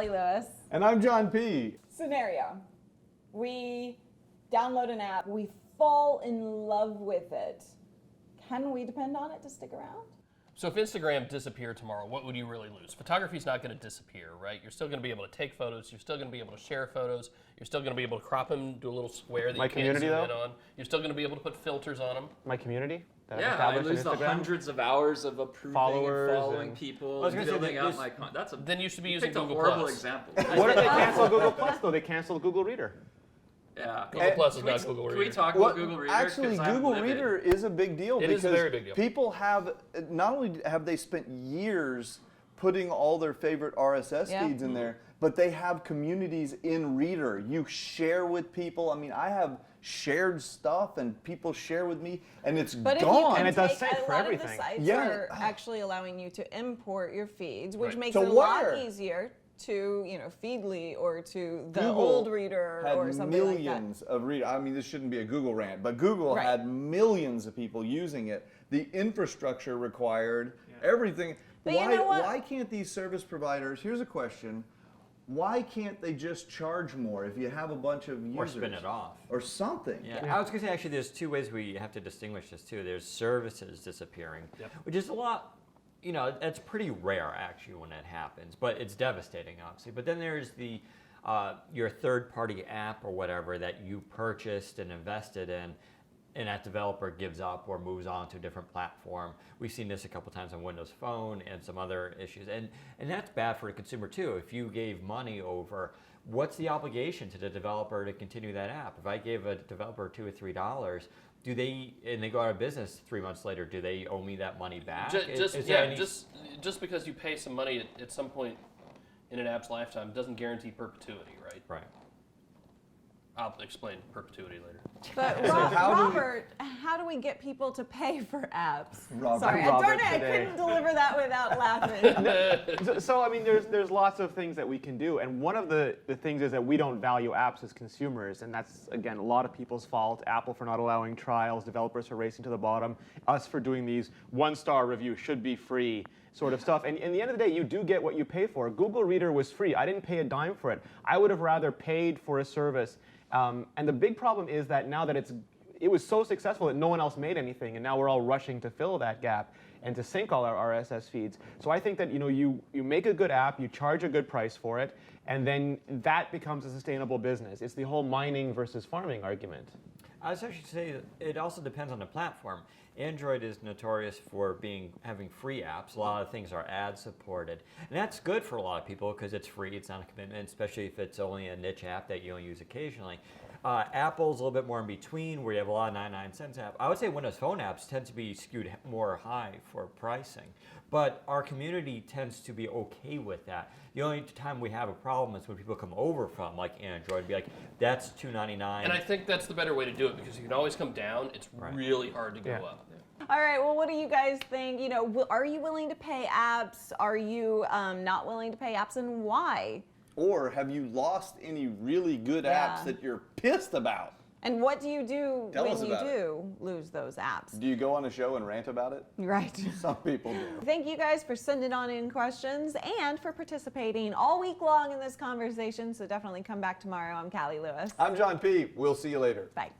Callie Lewis. And I'm John P. Scenario. We download an app, we fall in love with it. Can we depend on it to stick around? So if Instagram disappeared tomorrow, what would you really lose? Photography's not going to disappear, right? You're still going to be able to take photos. You're still going to be able to share photos. You're still going to be able to crop them, do a little square that My you can't community, zoom though? in on. You're still going to be able to put filters on them. My community that I've Yeah, I established lose on the Instagram. hundreds of hours of approving Followers and following and- people, I was gonna say, building out there's- my content. That's a Then you should be you using picked Google a horrible Plus. example. What if they cancel Google Plus though? They canceled Google Reader. Yeah. Google Plus is Can we- not Google Can Reader. we talk Well, about Google Reader? actually, 'Cause I'm Google livid. Reader is a big deal It because is a very big deal. people have, not only have they spent years putting all their favorite RSS Yeah. feeds in there, but they have communities in Reader. You share with people. I mean, I have shared stuff and people share with me and it's But if you gone. can And it does take sync a for lot everything. of the sites Yeah. are actually allowing you to import your feeds, which Right. makes To it a lot where? easier to, Feedly or to the Google old Reader had or something like that. millions of readers. I mean, this shouldn't be a Google rant, but Google Right. had millions of people using it. The infrastructure required, everything. But you know what? Why can't these service providers? Here's a question: why can't they just charge more if you have a bunch of users? Or spin it off. Or something. Yeah, I was going to say, actually, there's two ways we have to distinguish this, too. There's services disappearing, which is a lot, it's pretty rare, actually, when that happens, but it's devastating, obviously. But then there's the your third-party app or whatever that you purchased and invested in, and that developer gives up or moves on to a different platform. We've seen this a couple times on Windows Phone and some other issues. And that's bad for the consumer too. If you gave money over, what's the obligation to the developer to continue that app? If I gave a developer $2 or $3, and they go out of business 3 months later, do they owe me that money back? Just because you pay some money at some point in an app's lifetime doesn't guarantee perpetuity, right? Right. I'll explain perpetuity later. But Robert, how do we get people to pay for apps? Robert. Sorry, Robert darn it, I today. couldn't deliver that without laughing. So I mean, there's lots of things that we can do, and one of the things is that we don't value apps as consumers, and that's again a lot of people's fault. Apple for not allowing trials, developers for racing to the bottom, us for doing these 1-star review should be free sort of stuff. And in the end of the day, you do get what you pay for. Google Reader was free. I didn't pay a dime for it. I would have rather paid for a service. And the big problem is that now that it was so successful that no one else made anything, and now we're all rushing to fill that gap and to sync all our RSS feeds. So I think that you make a good app, you charge a good price for it, and then that becomes a sustainable business. It's the whole mining versus farming argument. I was actually say that it also depends on the platform. Android is notorious for having free apps. A lot of things are ad supported, and that's good for a lot of people because it's free. It's not a commitment, especially if it's only a niche app that you only use occasionally. Apple's a little bit more in between, where you have a lot of 99-cent apps. I would say Windows Phone apps tend to be skewed more high for pricing, but our community tends to be okay with that. The only time we have a problem is when people come over from like Android and be like, that's $2.99. And I think that's the better way to do it because you can always come down. It's really hard to go up. All right, well, what do you guys think? Are you willing to pay apps? Are you not willing to pay apps, and why? Or have you lost any really good apps that you're pissed about? And what do you do Tell us when you about it. do lose those apps? Do you go on a show and rant about it? Right. Some people do. Thank you guys for sending on in questions and for participating all week long in this conversation. So definitely come back tomorrow. I'm Callie Lewis. I'm John P. We'll see you later. Bye.